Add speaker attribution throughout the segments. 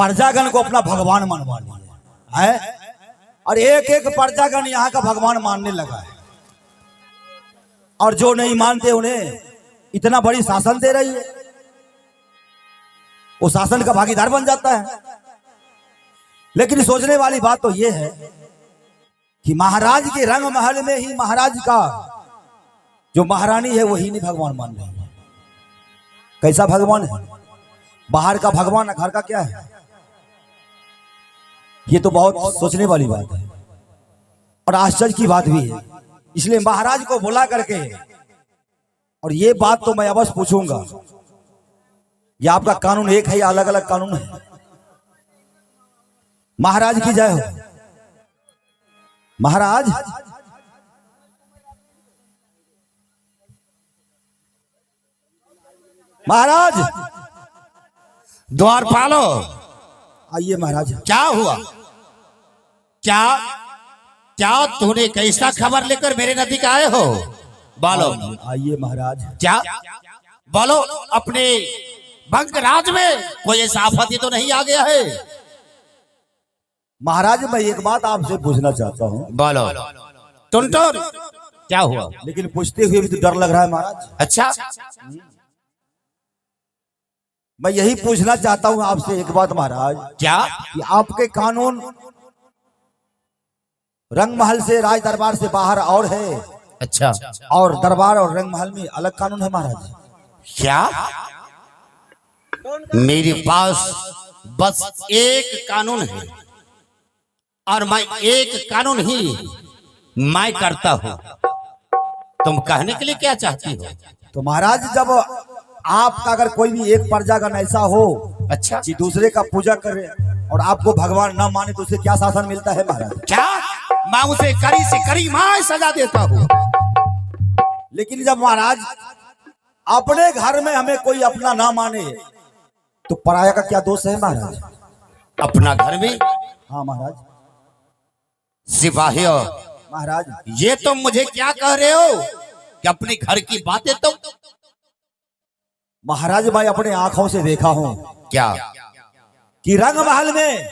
Speaker 1: प्रजागण को अपना भगवान मनवा लिया है और एक एक प्रजागण यहाँ का भगवान मानने लगा है। और जो नहीं मानते उन्हें इतना बड़ी शासन दे रही है, वो शासन का भागीदार बन जाता है। लेकिन सोचने वाली बात तो यह है कि महाराज के रंग महल में ही महाराज का जो महारानी है वही नहीं भगवान मान रही है। कैसा भगवान है? बाहर का भगवान है, घर का क्या है? ये तो बहुत सोचने वाली बात है और आश्चर्य की बात भी है। इसलिए महाराज को बुला करके, और ये बात तो मैं अवश्य पूछूंगा, ये आपका कानून एक है या अलग अलग कानून है? महाराज की जय हो। महाराज, महाराज
Speaker 2: द्वारपालो,
Speaker 1: आइए महाराज।
Speaker 2: क्या हुआ? क्या क्या तूने कैसा खबर लेकर मेरे नजदीक आए हो? बोलो।
Speaker 1: आइए महाराज।
Speaker 2: क्या बोलो? अपने बंगराज में कोई ऐसा आफत तो नहीं आ गया है?
Speaker 1: महाराज मैं एक बात आपसे पूछना चाहता हूँ।
Speaker 2: बोलो। टुनटुन, क्या हुआ?
Speaker 1: लेकिन पूछते हुए भी तो डर लग रहा है महाराज।
Speaker 2: अच्छा,
Speaker 1: मैं यही पूछना चाहता हूँ आपसे एक बात महाराज।
Speaker 2: क्या?
Speaker 1: कि आपके कानून रंग महल से, राज दरबार से बाहर और है।
Speaker 2: अच्छा,
Speaker 1: और दरबार और रंग महल में अलग कानून है महाराज।
Speaker 2: क्या? मेरे पास बस एक कानून है और मैं एक कानून ही मैं करता हूँ। तुम कहने के लिए क्या चाहती हो?
Speaker 1: तो महाराज जब आपका अगर कोई भी एक प्रजागण ऐसा हो,
Speaker 2: अच्छा,
Speaker 1: कि दूसरे का पूजा करे और आपको भगवान न माने तो उसे क्या शासन मिलता है महाराज?
Speaker 2: क्या? मैं उसे कड़ी से कड़ी मैं सजा देता हूँ।
Speaker 1: लेकिन जब महाराज अपने घर में हमें कोई अपना ना माने तो पराया का क्या दोष है महाराज?
Speaker 2: अपना घर में?
Speaker 1: हाँ महाराज।
Speaker 2: सिपाहियों,
Speaker 1: महाराज
Speaker 2: ये तुम मुझे क्या कह रहे हो कि अपने घर की बातें तुम?
Speaker 1: महाराज मैं अपने आंखों से देखा हूं।
Speaker 2: क्या?
Speaker 1: कि रंग महल में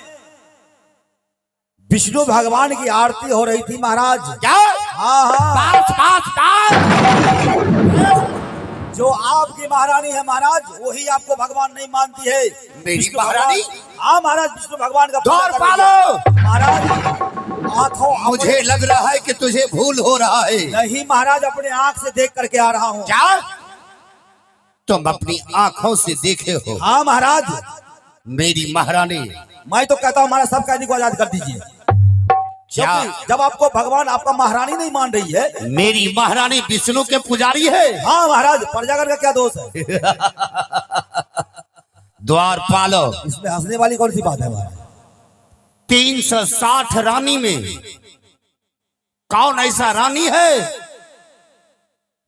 Speaker 1: विष्णु भगवान की आरती हो रही थी महाराज।
Speaker 2: क्या?
Speaker 1: हाँ हाँ।
Speaker 2: पास, पास, पास।
Speaker 1: जो आपकी महारानी है महाराज वही आपको भगवान नहीं मानती है।
Speaker 2: मेरी महारानी?
Speaker 1: हाँ महाराज, विष्णु भगवान का
Speaker 2: द्वारपालो,
Speaker 1: महाराज आंखों
Speaker 2: मुझे लग रहा है कि तुझे भूल हो रहा है।
Speaker 1: नहीं महाराज, अपने आंख से देख करके आ रहा हूँ।
Speaker 2: क्या तुम अपनी आंखों से देखे हो?
Speaker 1: हाँ महाराज।
Speaker 2: मेरी महारानी?
Speaker 1: मैं तो कहता हूँ महाराज सब कैदी को आजाद कर दीजिए।
Speaker 2: क्या?
Speaker 1: जब आपको भगवान आपका महारानी नहीं मान रही है।
Speaker 2: मेरी महारानी विष्णु के पुजारी है।
Speaker 1: हाँ महाराज, प्रजागण का क्या दोष है?
Speaker 2: द्वारपालो,
Speaker 1: इसमें हंसने वाली कौन सी बात है महाराज?
Speaker 2: 360 रानी में कौन ऐसा रानी है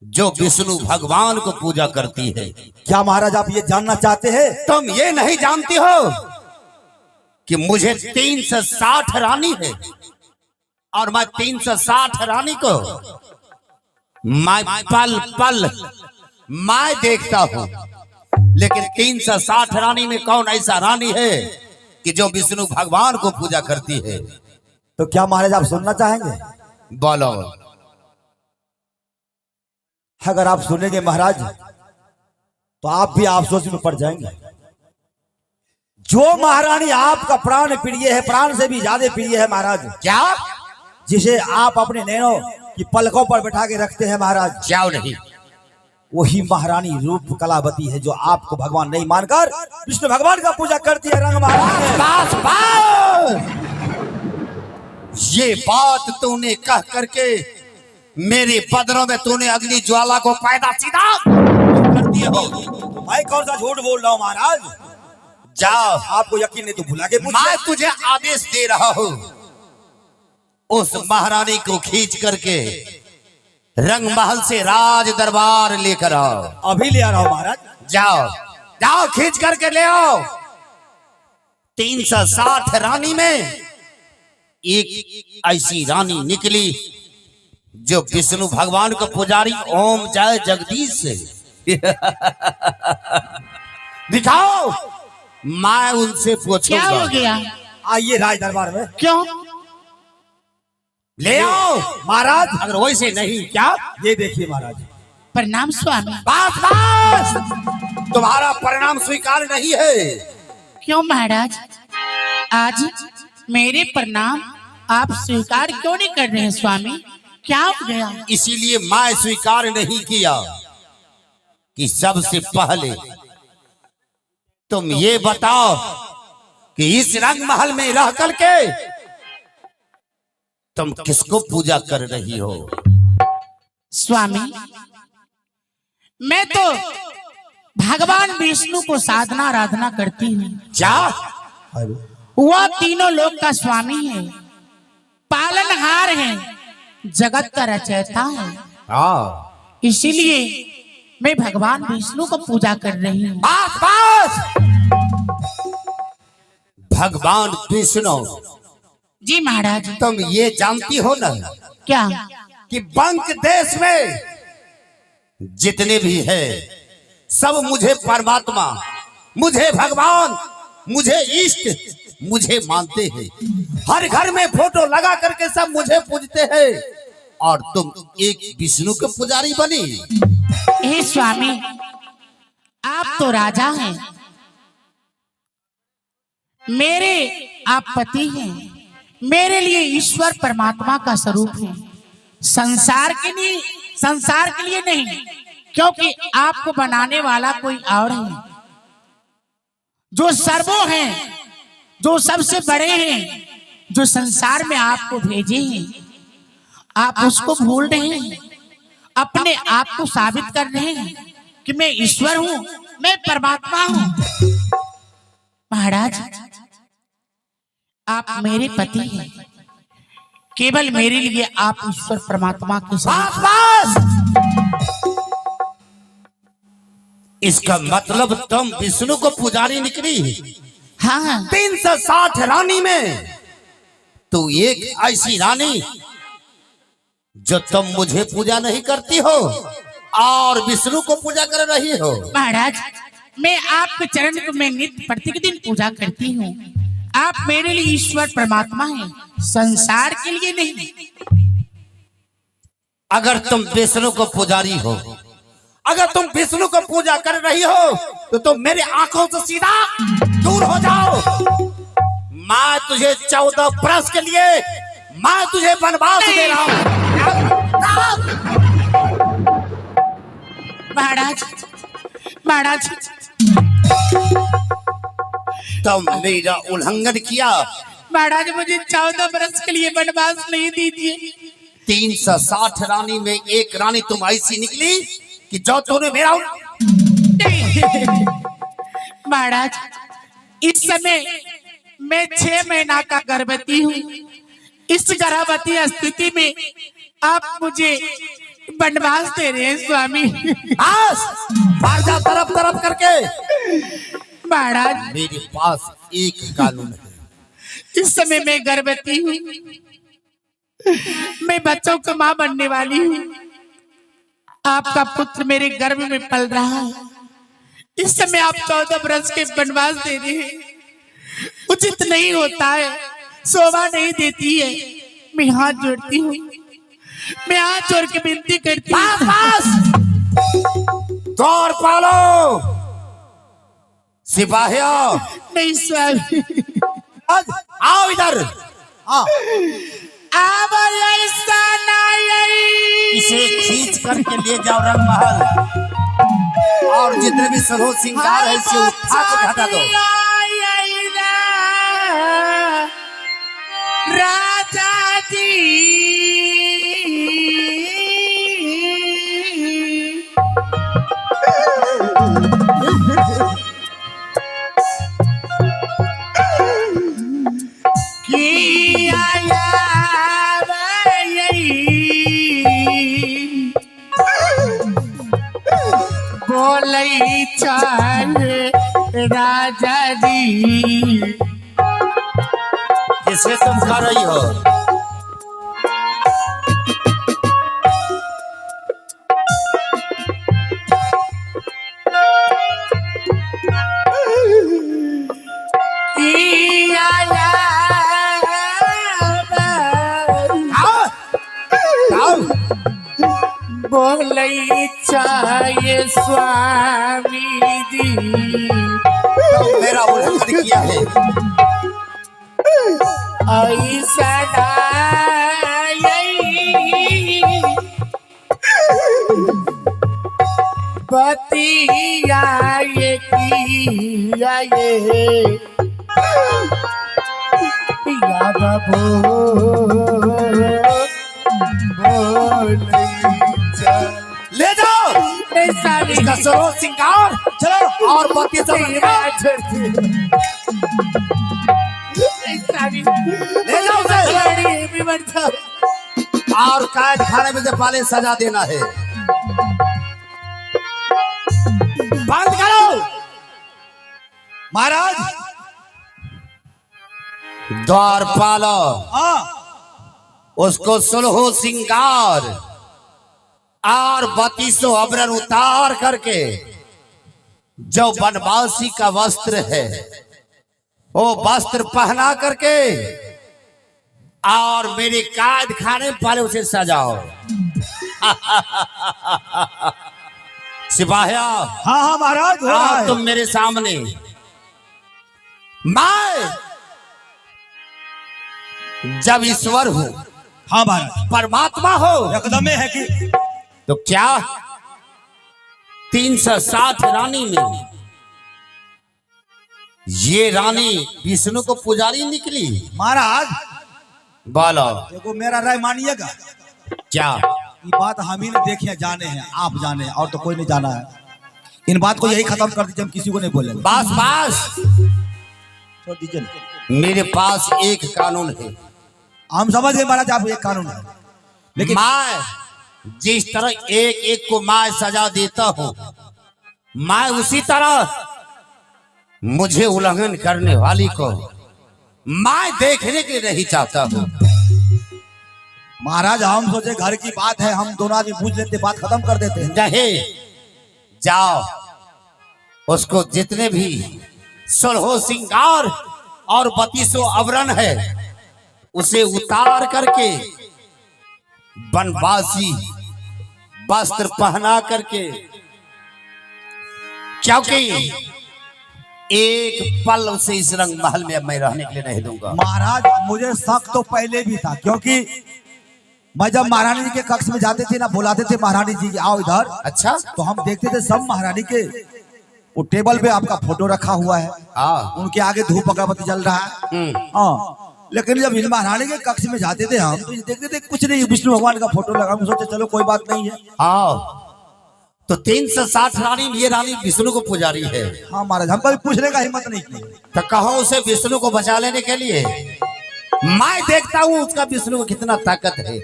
Speaker 2: जो विष्णु भगवान को पूजा करती है?
Speaker 1: क्या महाराज आप ये जानना चाहते हैं?
Speaker 2: तुम ये नहीं जानती हो कि मुझे 360 रानी है और मैं 360 रानी को मैं पल पल मैं देखता हूं। लेकिन 360 रानी में कौन ऐसा रानी है कि जो विष्णु भगवान को पूजा करती है?
Speaker 1: तो क्या महाराज आप सुनना चाहेंगे?
Speaker 2: बोलो।
Speaker 1: अगर आप सुनेंगे महाराज तो आप भी अफसोस में पड़ जाएंगे। जो महारानी आपका प्राण प्रिय है, प्राण से भी ज्यादा प्रिय है महाराज।
Speaker 2: क्या?
Speaker 1: जिसे आप अपने नैनों की पलकों पर बैठा के रखते हैं महाराज।
Speaker 2: क्या नहीं?
Speaker 1: वही महारानी रूप कलावती है जो आपको भगवान नहीं मानकर विष्णु भगवान का पूजा करती है। रंग महल।
Speaker 2: पास, पास। ये बात तूने कह करके मेरे बदनों में तूने अग्नि ज्वाला को पैदा सीधा कर दिया हो।
Speaker 1: मैं कौन सा झूठ बोल रहा हूँ महाराज?
Speaker 2: जाओ,
Speaker 1: आपको यकीन नहीं तो भुला के
Speaker 2: मैं तुझे आदेश दे रहा हूँ, उस महारानी को खींच करके रंग महल से राज दरबार लेकर आओ।
Speaker 1: अभी ले आ रहा हूँ महाराज।
Speaker 2: जाओ जाओ, खींच करके ले आओ। 360 रानी में एक ऐसी रानी निकली जो विष्णु भगवान को पुजारी ओम जय जगदीश से दिखाओ मैं उनसे
Speaker 3: क्या हो
Speaker 2: पूछूंगा।
Speaker 3: गया?
Speaker 1: आइए राज दरबार में।
Speaker 3: क्यों?
Speaker 2: ले आओ।
Speaker 1: महाराज
Speaker 2: अगर वैसे नहीं क्या?
Speaker 1: ये देखिए महाराज।
Speaker 3: प्रणाम स्वामी।
Speaker 2: बस बस, तुम्हारा परिणाम स्वीकार नहीं है।
Speaker 3: क्यों महाराज, आज मेरे प्रणाम आप स्वीकार क्यों नहीं कर रहे हैं स्वामी? क्या हो गया?
Speaker 2: इसीलिए मैं स्वीकार नहीं किया कि सबसे पहले तुम ये बताओ कि इस रंग महल में रह करके तुम किसको पूजा कर रही हो?
Speaker 3: स्वामी, मैं तो भगवान विष्णु को साधना आराधना करती हूँ।
Speaker 2: क्या?
Speaker 3: वह तीनों लोक का स्वामी है, पालनहार है, जगत का रचयिता है।
Speaker 2: हाँ,
Speaker 3: इसीलिए मैं भगवान विष्णु को पूजा कर रही हूँ।
Speaker 2: बस बस, भगवान विष्णु।
Speaker 3: जी महाराज।
Speaker 2: तुम ये जानती हो ना
Speaker 3: क्या?
Speaker 2: कि बंक देश में जितने भी है सब मुझे परमात्मा, मुझे भगवान, मुझे इष्ट, मुझे मानते हैं। हर घर में फोटो लगा करके सब मुझे पूजते हैं, और तुम एक विष्णु के पुजारी बनी।
Speaker 3: हे स्वामी, आप तो राजा हैं, मेरे आप पति हैं, मेरे लिए ईश्वर परमात्मा का स्वरूप है। संसार के लिए नहीं, क्योंकि आपको बनाने वाला कोई और है, जो सर्वो हैं, जो सबसे बड़े हैं, जो संसार में आपको भेजे हैं। आप उसको भूल रहे हैं, अपने आप को साबित कर रहे हैं कि मैं ईश्वर हूं, मैं परमात्मा हूं। महाराज, आप मेरे पति हैं, केवल मेरे लिए आप ईश्वर परमात्मा के साथ।
Speaker 2: इसका मतलब तुम विष्णु को पुजारी निकली।
Speaker 3: हाँ,
Speaker 2: 360 रानी में तू एक ऐसी रानी जो तुम मुझे पूजा नहीं करती हो और विष्णु को पूजा कर रही हो।
Speaker 3: महाराज, मैं आपके चरण को मैं नित्य प्रतिदिन पूजा करती हूँ। आप मेरे लिए ईश्वर परमात्मा हैं, संसार के लिए नहीं।
Speaker 2: अगर तुम विष्णु को पुजारी हो, अगर तुम विष्णु को पूजा कर रही हो, तो तुम मेरे आंखों से सीधा दूर हो जाओ। मैं तुझे 14 वर्ष के लिए मैं तुझे वनवास दे रहा हूँ।
Speaker 3: महाराज,
Speaker 2: तुम मेरा उल्लंघन किया।
Speaker 3: महाराज, मुझे 14 वर्ष के लिए वनवास नहीं दीजिए।
Speaker 2: 360 रानी में एक रानी तुम ऐसी निकली कि जो तूने मेरा
Speaker 3: महाराज, इस समय मैं 6 महीना का गर्भवती हूँ। इस गर्भवती स्थिति में आप मुझे वनवास दे रहे हैं स्वामी।
Speaker 2: बाहर जा तरफ तरफ करके।
Speaker 3: महाराज,
Speaker 2: मेरे पास एक कानून है।
Speaker 3: इस समय मैं गर्भवती हूँ, मैं बच्चों को मां बनने वाली हूँ। आपका पुत्र मेरे गर्भ में पल रहा है। इस समय आप 14 वर्ष के वनवास दे रहे हैं, उचित नहीं होता है, शोभा नहीं देती है। मैं हाथ जोड़ती हूँ, मैं हाथ जोड़ के विनती करती हूँ।
Speaker 2: गौर पालो सिपाहियों।
Speaker 3: नहीं स्वामी,
Speaker 2: आओ इधर।
Speaker 3: अब ऐसा नहीं।
Speaker 2: इसे खींच करके ले जाओ रंग महल, और जितने भी सरो श्रृंगार है इसे उठा कर हटा दो।
Speaker 3: राजा जी, बोलई चाल राजा जी।
Speaker 2: किसे तुम कर रही हो?
Speaker 3: आया बोले चाहिए स्वामी जी
Speaker 2: तो मेरा उल्लंघन किया है।
Speaker 3: ऐसा बतिया ये किया ये या बाबू
Speaker 2: ले जाओ इसका सरो सिंगार, चलो और बाकी सब ले जाओ उसे। और कैद खाने में से पहले सजा देना है। बंद करो
Speaker 1: महाराज।
Speaker 2: द्वारपालो
Speaker 1: हाँ
Speaker 2: उसको सुलहो सिंगार और 32 आभरण उतार करके जो वनवासी का वस्त्र है वो वस्त्र पहना करके और मेरे कैद खाने पहले उसे सजाओ। सिपाहिया
Speaker 1: हाँ हाँ महाराज, हो रहा है।
Speaker 2: तुम मेरे सामने। मैं जब ईश्वर हूं,
Speaker 1: हाँ महाराज,
Speaker 2: परमात्मा हो,
Speaker 1: एकदम है कि
Speaker 2: तो क्या 360 रानी में ये रानी विष्णु को पुजारी निकली?
Speaker 1: महाराज
Speaker 2: बोलो
Speaker 1: देखो, मेरा राय मानिएगा।
Speaker 2: क्या
Speaker 1: ये बात हम ही ने देखे, जाने हैं, आप जाने हैं, और तो कोई नहीं जाना है। इन बात को यही खत्म कर दीजिए, हम किसी को नहीं बोलेंगे।
Speaker 2: बस बस
Speaker 1: छोड़ दीजिए।
Speaker 2: मेरे पास एक कानून है।
Speaker 1: हम समझ गए महाराज, आप एक कानून है, लेकिन
Speaker 2: मैं जिस तरह एक एक को मैं सजा देता हूं, मैं उसी तरह मुझे उल्लंघन करने वाली को मैं देखने के लिए नहीं चाहता हूं।
Speaker 1: महाराज हम सोचे घर की बात है, हम दोनों आदमी पूछ लेते, बात खत्म कर देते हैं।
Speaker 2: नहीं, जाओ उसको जितने भी 16 सिंगार और 32 आभरण है उसे उतार करके वनवासी वस्त्र पहना करके, क्योंकि एक पल उसे इस रंग महल में अब मैं रहने के लिए नहीं दूंगा।
Speaker 1: महाराज मुझे शक तो पहले भी था, क्योंकि मैं जब महारानी जी के कक्ष में जाते थे ना, बुलाते थे महारानी जी आओ इधर,
Speaker 2: अच्छा,
Speaker 1: तो हम देखते थे सब महारानी के वो टेबल पे आपका फोटो रखा हुआ है, उनके आगे धूप अगरबत्ती जल रहा है। हाँ, लेकिन जब इन महारानी के कक्ष में जाते थे हम, तो देखते थे कुछ नहीं, विष्णु भगवान का फोटो लगा। हम सोचे चलो कोई बात नहीं है।
Speaker 2: तो 360 रानी, ये रानी विष्णु को पुजारी है।
Speaker 1: हाँ महाराज, हम कभी पूछने का हिम्मत नहीं की।
Speaker 2: तो कहो उसे विष्णु को बचा लेने के लिए। मैं देखता हूं उसका विष्णु को कितना ताकत है।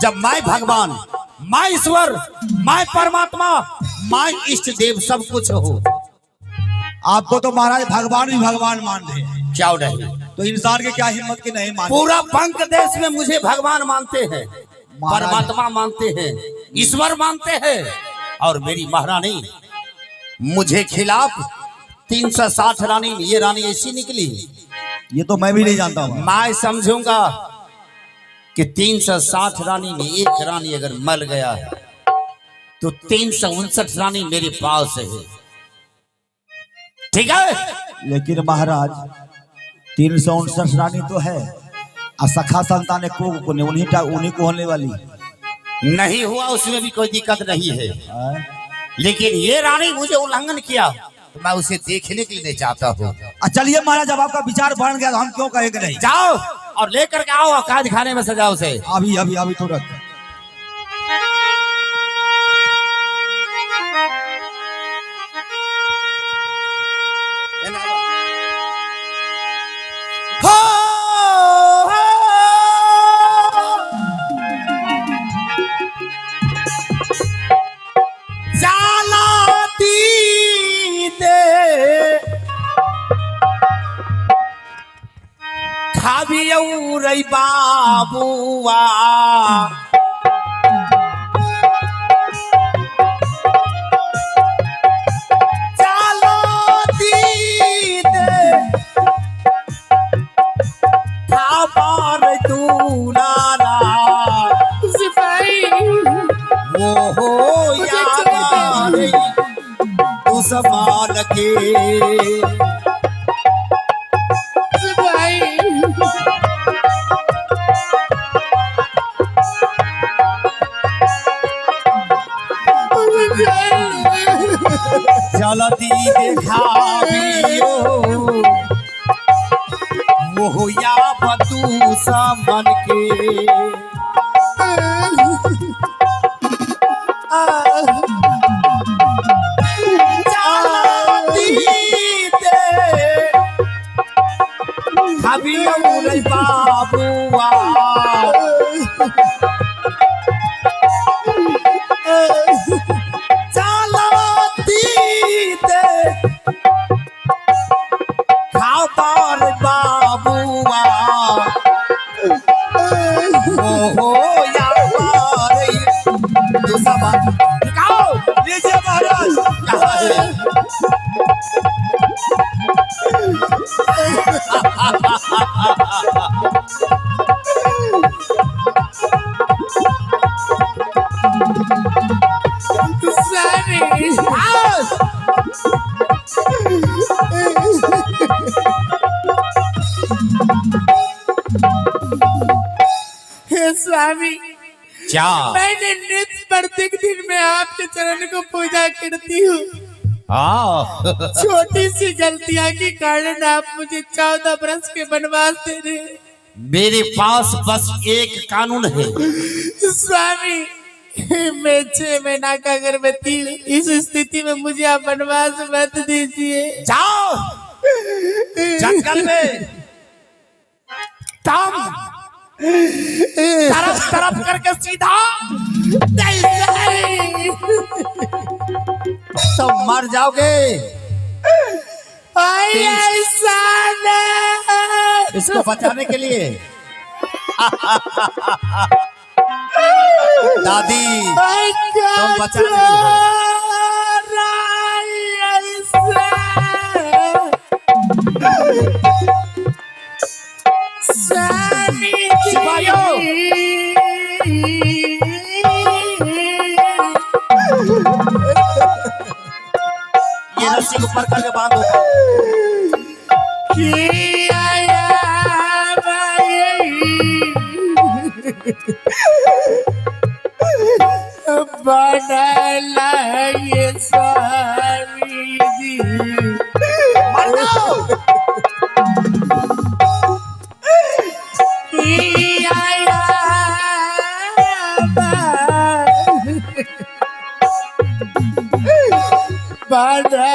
Speaker 2: जब मैं भगवान, मैं ईश्वर, मैं परमात्मा, मैं इष्ट देव सब कुछ हो।
Speaker 1: आपको तो महाराज भगवान भी भगवान मान रहे हैं,
Speaker 2: क्या नहीं?
Speaker 1: तो इंसान के क्या हिम्मत के नहीं मान?
Speaker 2: पूरा पंक देश में मुझे भगवान मानते हैं, परमात्मा मानते हैं, ईश्वर मानते हैं, और मेरी महारानी मुझे खिलाफ 360 रानी, ये रानी ऐसी निकली।
Speaker 1: ये तो मैं भी नहीं जानता हूँ।
Speaker 2: मैं समझूंगा कि 360 रानी में एक रानी अगर मर गया है तो 359 रानी मेरे पास है। ठीक है,
Speaker 1: लेकिन महाराज 359 रानी तो है, और सखा संतान को उन्हीं को होने वाली
Speaker 2: नहीं हुआ, उसमें भी कोई दिक्कत नहीं है। लेकिन ये रानी मुझे उल्लंघन किया तो मैं उसे देखने के लिए नहीं चाहता हूँ।
Speaker 1: चलिए महाराज, जब आपका विचार बन गया तो हम क्यों कहेंगे नहीं।
Speaker 2: जाओ और लेकर के आओ, कैद खाने में सजाओ उसे।
Speaker 1: अभी अभी अभी तुरंत।
Speaker 2: रई बाबुआ चालो दीदे या बतू समन के बाबुआ चलती दे खाबर बाबुआ हो या दूसरा बात दिखाओ लीजिए महाराज कहाँ है
Speaker 3: हे स्वामी,
Speaker 2: क्या
Speaker 3: मैंने नित्य प्रत्येक दिन में आपके चरण को पूजा करती हूँ। छोटी सी गलतियां के कारण आप मुझे 14 वर्ष के वनवास दे रहे हैं।
Speaker 2: मेरे पास बस एक कानून है
Speaker 3: स्वामी, मैं 6 महीना का गर्भवती हूँ। इस स्थिति में मुझे आप वनवास मत दीजिए।
Speaker 2: जाओ जंगल में तम तरफ तरफ करके सीधा तो मर जाओगे।
Speaker 3: ऐसा नहीं।
Speaker 2: इसको बचाने के लिए दादी तुम बचा रही ये रस्सी को ऊपर करके बांधो।
Speaker 3: बड़ा ये स्वामी जी
Speaker 2: मर जाओ।
Speaker 3: बड़ा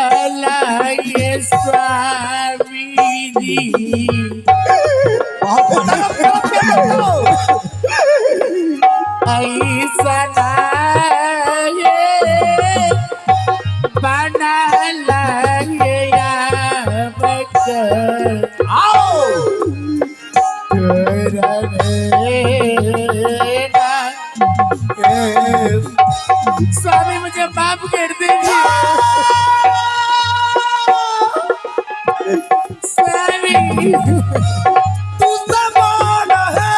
Speaker 3: ये स्वामी जी ऐसा बना लगे स्वामी, मुझे माफ कर दीजिए स्वामी।
Speaker 2: तू समान है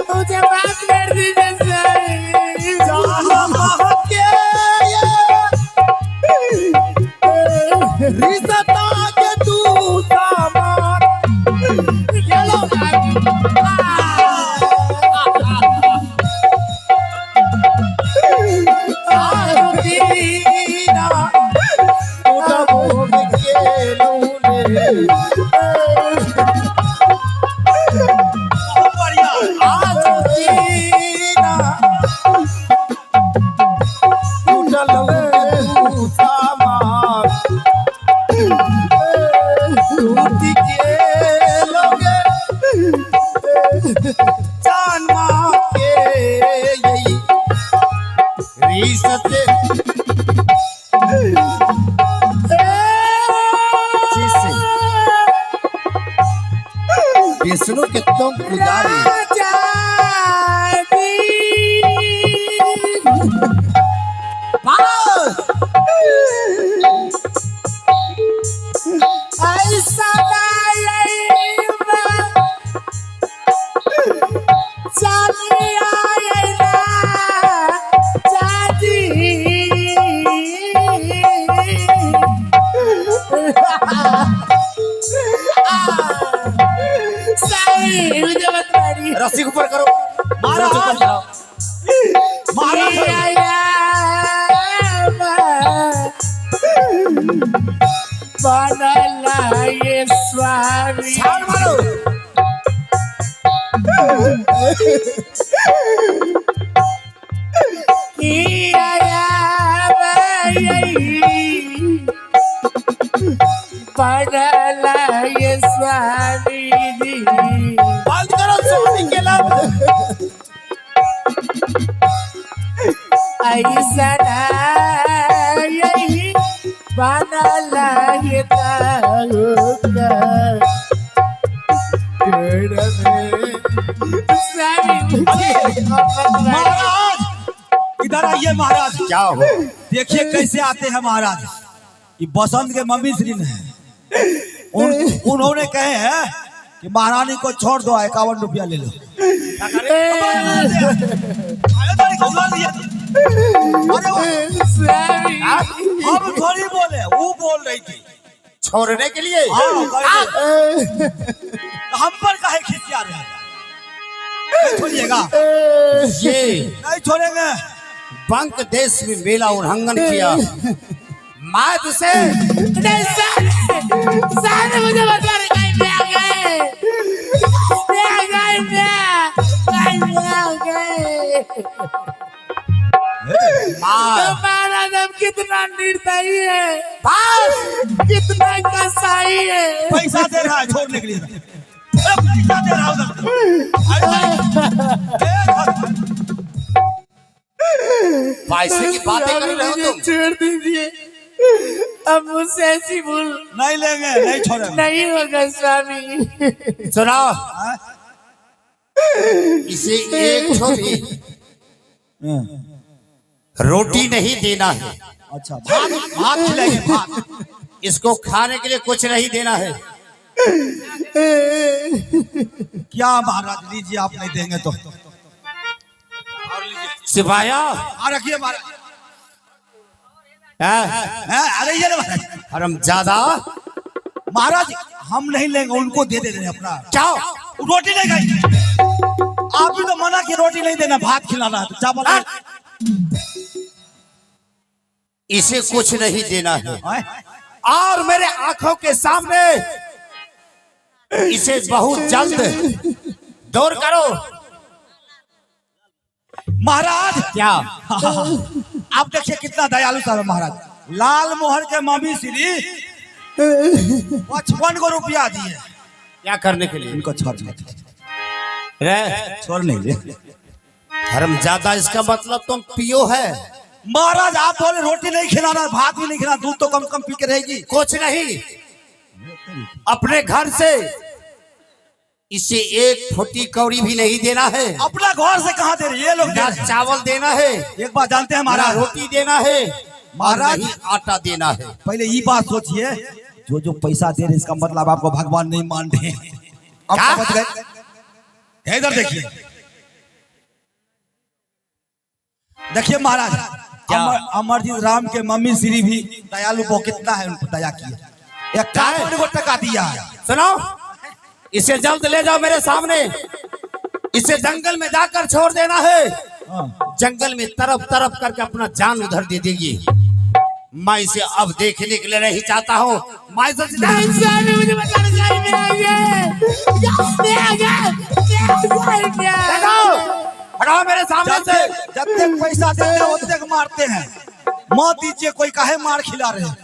Speaker 3: मुझे माफ कर दीजिए स्वामी।
Speaker 2: रिश्ता के तू समान विष्णु के तुम पुजारी
Speaker 3: ऐसा
Speaker 2: रस्सी को ऊपर करो, मारो
Speaker 3: बनला ये स्वामी
Speaker 2: छाड़ मारो।
Speaker 3: की आया बनला ये स्वामी जी
Speaker 2: बंद करो स्वामी के लब।
Speaker 3: ऐसा यही बनला ये तारुका
Speaker 1: महाराज इधर आइए महाराज।
Speaker 2: क्या हो?
Speaker 1: देखिए कैसे आते हैं महाराज। ये बसंत के मम्मी श्री ने उन्होंने कहे हैं कि महारानी को छोड़ दो, 51 रुपया ले लो। हम थोड़ी बोले, वो बोल रही थी
Speaker 2: छोड़ने के लिए।
Speaker 1: हम पर काहे खिसिया रहे हैं? नहीं छोड़िएगा,
Speaker 2: ये
Speaker 1: नहीं छोड़ेंगे।
Speaker 2: बंक देश में मेला उल्लंघन किया। मैं तुझसे
Speaker 3: मुझे बता रहे महाराज अब कितना निर्दयी है, कितना कसाई है।
Speaker 1: पैसा दे रहा है छोड़ने के लिए, पैसा दे रहा
Speaker 2: पैसे की बातें कर रहे हो तुम।
Speaker 3: छोड़ दीजिए, अब मुझसे ऐसी भूल
Speaker 1: नहीं लेंगे, नहीं छोड़ेंगे।
Speaker 3: नहीं होगा स्वामी।
Speaker 2: सुना, इसे एक छोटी रोटी नहीं देना है।
Speaker 1: अच्छा, भात भात खिलाएंगे, भात।
Speaker 2: इसको खाने के लिए कुछ नहीं देना है।
Speaker 1: क्या महाराज, लीजिए, आप नहीं देंगे तो
Speaker 2: सिपाहिया
Speaker 1: रखिए महाराज।
Speaker 2: अरे
Speaker 1: ये ना महाराज,
Speaker 2: हरामजादा,
Speaker 1: महाराज हम नहीं लेंगे, उनको दे रहे अपना।
Speaker 2: क्या
Speaker 1: रोटी नहीं खाई? आप भी तो मना कि रोटी नहीं देना, भात खिलाना है, तो चावल।
Speaker 2: इसे कुछ नहीं देना है और मेरे आंखों के सामने इसे बहुत जल्द दूर करो। महाराज
Speaker 1: क्या आप देखिए कितना दयालु साहब महाराज। लाल मोहर के मम्मी श्री 55 रुपया दिए।
Speaker 2: क्या करने के लिए?
Speaker 1: इनको छोड़
Speaker 2: रे,
Speaker 1: छोड़ नहीं दे।
Speaker 2: हरामजादा, इसका मतलब तुम पियो है।
Speaker 1: महाराज आप बोले रोटी नहीं खिलाना, भात भी नहीं खिलाना, दूध तो कम कम पी के रहेगी।
Speaker 2: कुछ नहीं, अपने घर से इसे एक फुटी कौड़ी भी नहीं देना है।
Speaker 1: अपना घर से कहाँ दे रहे ये लोग?
Speaker 2: ना चावल देना है,
Speaker 1: एक बात जानते हैं
Speaker 2: ना
Speaker 1: महाराज,
Speaker 2: रोटी देना है,
Speaker 1: महाराज
Speaker 2: नहीं आटा देना है।
Speaker 1: पहले ये बात सोचिए, जो जो पैसा दे रहे इसका मतलब आपको भगवान नहीं मान रहे। अब समझ गए? इधर देखिए, देखिए महाराज, अमरजीत राम के मम्मी श्री भी दयालु को कितना है, उनको दया किया, 51 टका दिया।
Speaker 2: सुनो, इसे जल्द ले जाओ मेरे सामने। इसे जंगल में जाकर छोड़ देना है। जंगल में तरफ तरफ करके अपना जान उधर दे देगी। मैं इसे अब देखने के लिए नहीं चाहता हूँ। मैं हटाओ मेरे सामने से।
Speaker 1: जब तक पैसा देते हैं उतने तक मारते हैं। मौत दीजिए, कोई काहे मार खिला रहे हैं?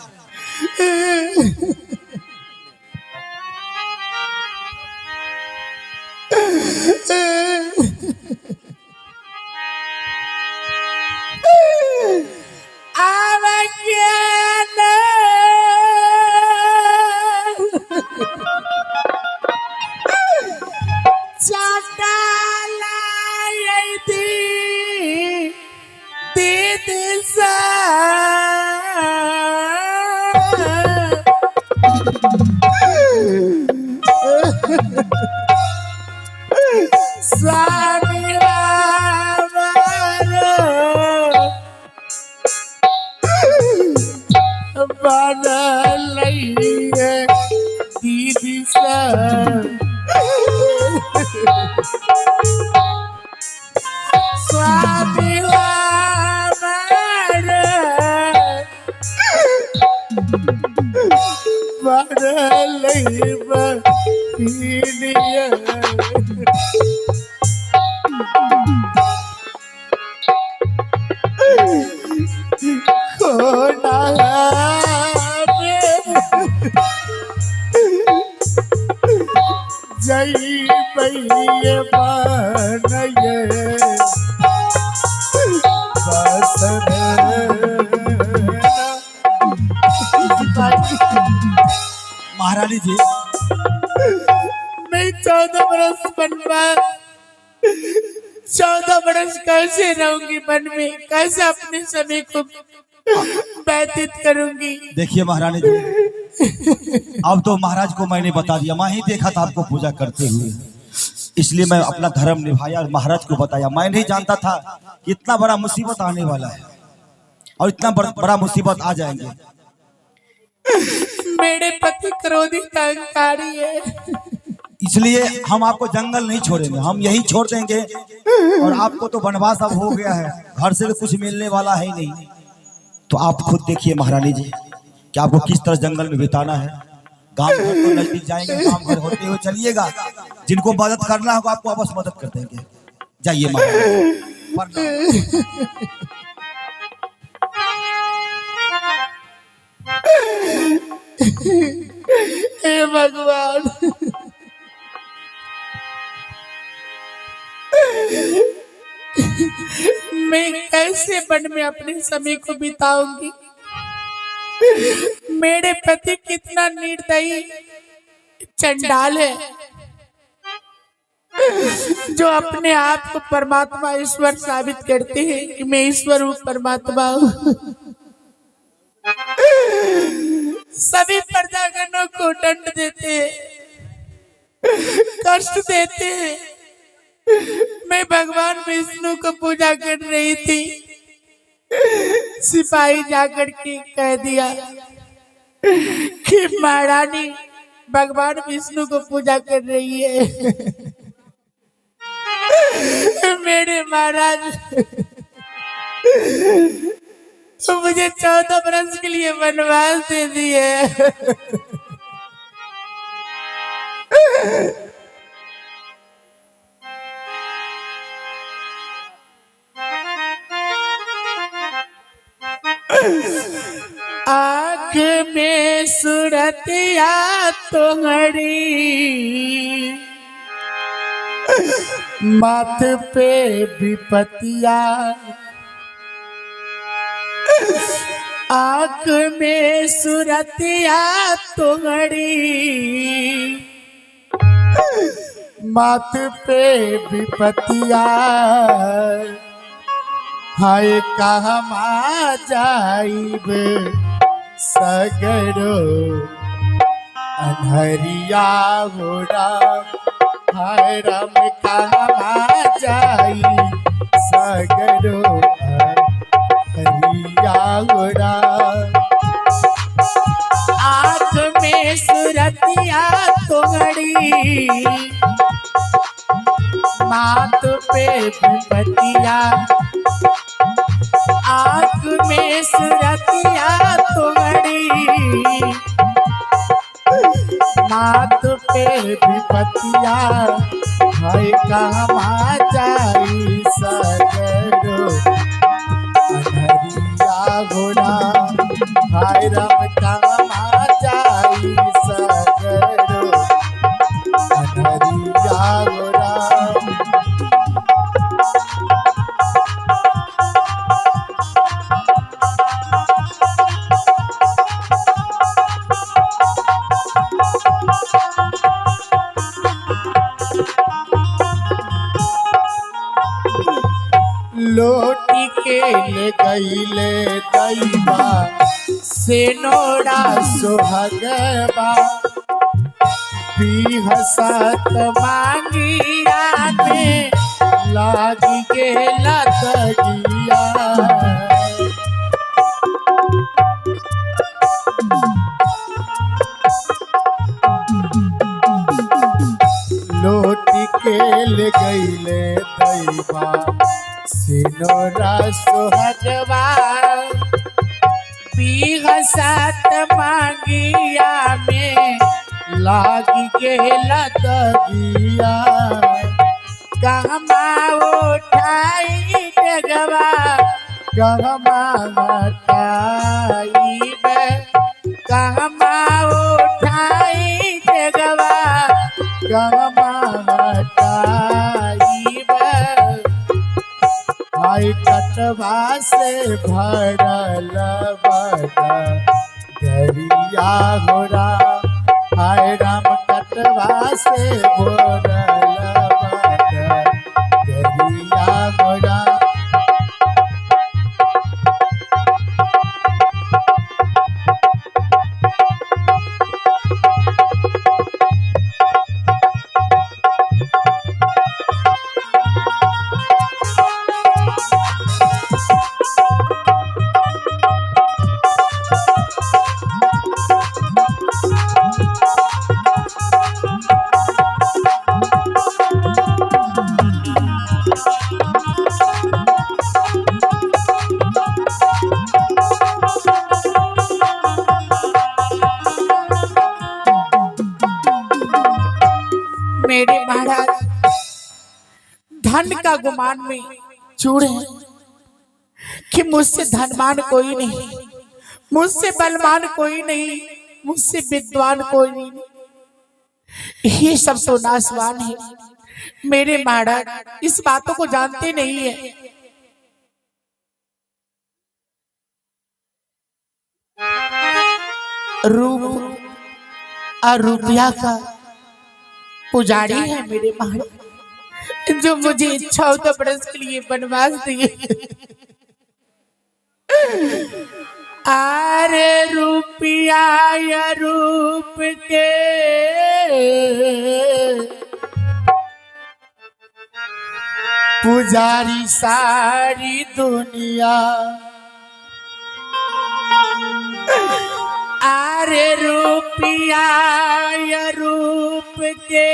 Speaker 3: स्वामी दीदी स्वामी बदलई बहिनिया कोना रे जई बइये बनये
Speaker 1: महारानी जी,
Speaker 3: मैं 14 बरस बनवा 14 बरस कैसे रहूंगी वन में, कैसे अपने समय को व्यतीत करूंगी।
Speaker 1: देखिए महारानी जी, अब तो महाराज को मैंने बता दिया, मैं ही देखा था आपको पूजा करते हुए, इसलिए मैं अपना धर्म निभाया और महाराज को बताया। मैं नहीं जानता था कि इतना बड़ा मुसीबत आने वाला है और इतना बड़ा मुसीबत आ जाएंगे।
Speaker 3: मेरे पति क्रोधित अहंकारी है,
Speaker 1: इसलिए हम आपको जंगल नहीं छोड़ेंगे, हम यही छोड़ देंगे। और आपको तो वनवास अब हो गया है, घर से तो कुछ मिलने वाला है ही नहीं। तो आप खुद देखिए महारानी जी कि आपको किस तरह जंगल में बिताना है। गांव घर तो नजदीक जाएंगे, गांव घर होते हुए चलिएगा, जिनको मदद करना होगा आपको आपस मदद कर देंगे। जाइए महारानी।
Speaker 3: हे भगवान, मैं कैसे वन में अपने समय को बिताऊंगी। मेरे पति कितना निर्दयी चंडाल है, जो अपने आप को परमात्मा ईश्वर साबित करते हैं कि मैं ईश्वर हूँ, परमात्मा हूँ। सभी प्रजागणों को दंड देते हैं, कष्ट देते हैं। मैं भगवान विष्णु को पूजा कर रही थी, सिपाही जाकर के कह दिया कि महारानी भगवान विष्णु को पूजा कर रही है। मेरे महाराज तो मुझे 14 बरस के लिए वनवास दे दिए। आँख में सूरतिया तोहरी, माथ पे विपतिया, आँख में सूरतिया तोहरी, माथ पे विपतिया, हाय कहमा जाइब सगरो अनहरिया होड़ा, हाय राम कहमा जाई सगरो अनहरिया होड़ा। आँख में सूरतिया तोहरी, माथ पे विपतिया, आँख में सूरतिया तोहरी, माथ पे विपतिया, हाय कहमा जाई सगरो अनहरिया घोड़ा, हाय राम कहमा जाई सगरो अनहरिया घोड़ा। लोटी के ले गईले दैबा से नोड़ा सोहगबा, बिहसत मांगिया में लागी गेला दगिया। लोटी के ले गईले दैबा सिनोरा सोहगवा, बिहसत मांगिया में लागी गेला दगिया कहमा उठाई डगवा कहमा हटाई बे कहमा उठाई डगवा कहमा हटाई बे आई कटवा से भरल बड़ा गरिया घोड़ा हाय राम कटवा से भरल बड़ा गरिया घोड़ा मेरे महाराज धन का गुमान में चूड़ है कि मुझसे धनवान कोई नहीं, मुझसे बलवान कोई नहीं, मुझसे विद्वान कोई नहीं, ये सब तो नासवान है। मेरे महाराज इस बातों को जानते नहीं है। रूप और रुपया का पुजारी है मेरे महाराज, जो मुझे इच्छा हो तो बरस के लिए बनवास दिए। अरे रुपया या रूप के पुजारी सारी दुनिया, अरे रुपया या रूप के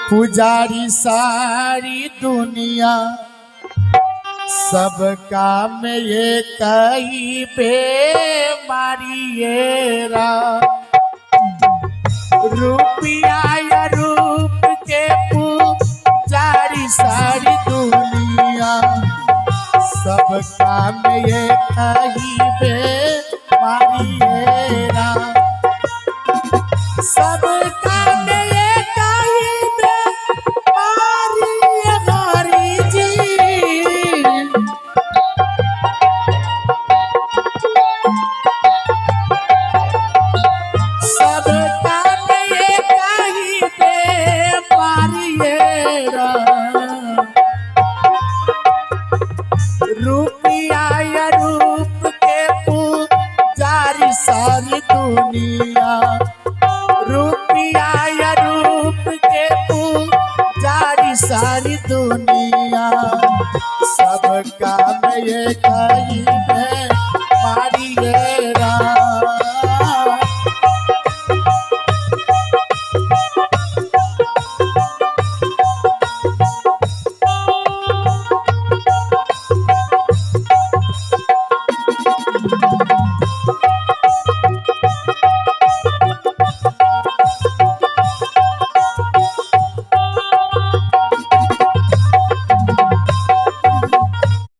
Speaker 3: पुजारी सारी दुनिया, सब काम ये कही बेमारी ये रा। रुपया या रूप के पुजारी सारी दुनिया, सब काम ये कही बेमारी ये रा। सब काम ये कही बेमारी ये मारी जी। सब काम ये कही बेमारी ये रा। रुपया या रूप के पुजारी सारी दुनिया, रुपया या रूप के पुजारी सारी दुनिया, सब काम ये कही